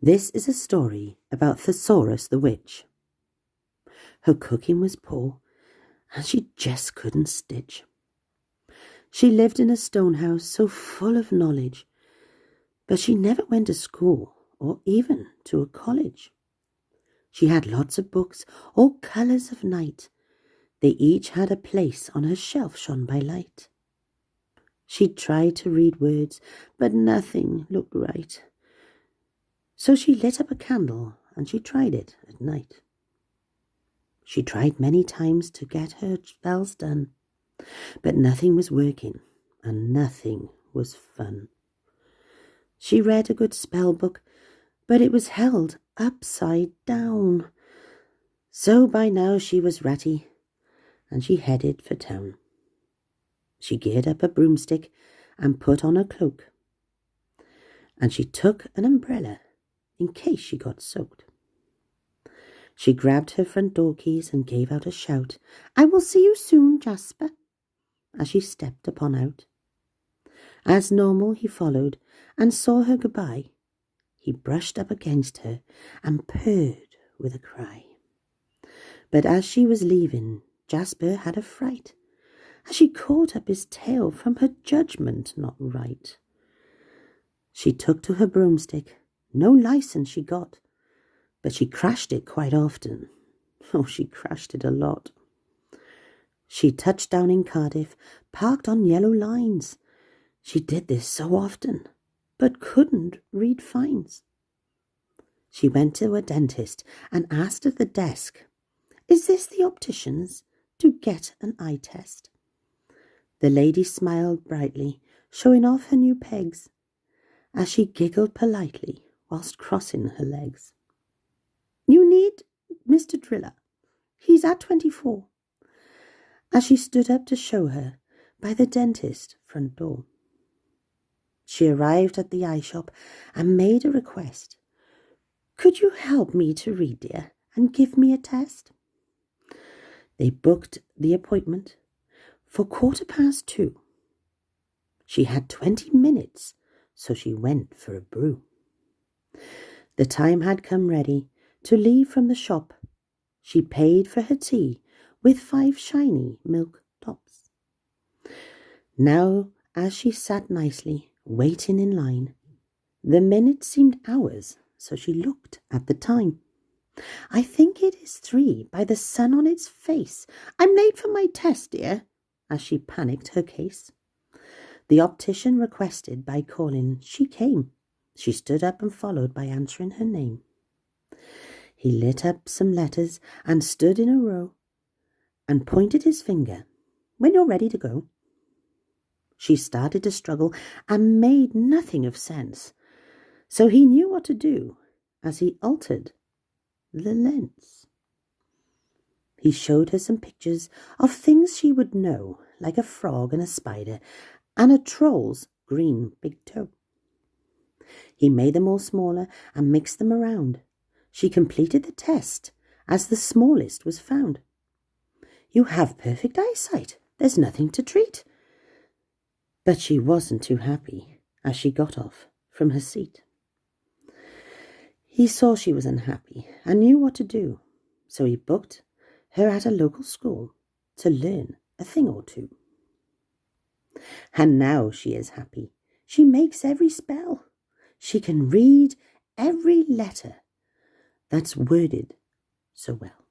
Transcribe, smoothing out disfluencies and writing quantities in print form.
This is a story about Thesaurus the witch. Her cooking was poor, and she just couldn't stitch. She lived in a stone house so full of knowledge, but she never went to school or even to a college. She had lots of books, all colours of night. They each had a place on her shelf shone by light. She tried to read words, but nothing looked right. So she lit up a candle and she tried it at night. She tried many times to get her spells done, but nothing was working and nothing was fun. She read a good spell book, but it was held upside down. So by now she was ratty and she headed for town. She geared up a broomstick and put on a cloak, and she took an umbrella in case she got soaked. She grabbed her front door keys and gave out a shout, "I will see you soon, Jasper," as she stepped upon out. As normal he followed and saw her goodbye. He brushed up against her and purred with a cry. But as she was leaving, Jasper had a fright, as she caught up his tail from her judgment not right. She took to her broomstick, no license she got, but she crashed it quite often. Oh, she crashed it a lot. She touched down in Cardiff, parked on yellow lines. She did this so often, but couldn't read fines. She went to a dentist and asked at the desk, "Is this the optician's to get an eye test?" The lady smiled brightly, showing off her new pegs, as she giggled politely whilst crossing her legs. "You need Mr. Driller. He's at 24. As she stood up to show her by the dentist front door. She arrived at the eye shop and made a request. "Could you help me to read, dear, and give me a test?" They booked the appointment for 2:15. She had 20 minutes, so she went for a brew. The time had come ready to leave from the shop. She paid for her tea with 5 shiny milk tops. Now, as she sat nicely, waiting in line, the minutes seemed hours, so she looked at the time. "I think it is 3 by the sun on its face. I'm late for my test, dear," as she panicked her case. The optician requested by calling. She came. She stood up and followed by answering her name. He lit up some letters and stood in a row and pointed his finger. "When you're ready to go." She started to struggle and made nothing of sense, so he knew what to do as he altered the lens. He showed her some pictures of things she would know, like a frog and a spider and a troll's green big toe. He made them all smaller and mixed them around. She completed the test as the smallest was found. "You have perfect eyesight. There's nothing to treat." But she wasn't too happy as she got off from her seat. He saw she was unhappy and knew what to do, so he booked her at a local school to learn a thing or two. And now she is happy. She makes every spell. She can read every letter that's worded so well.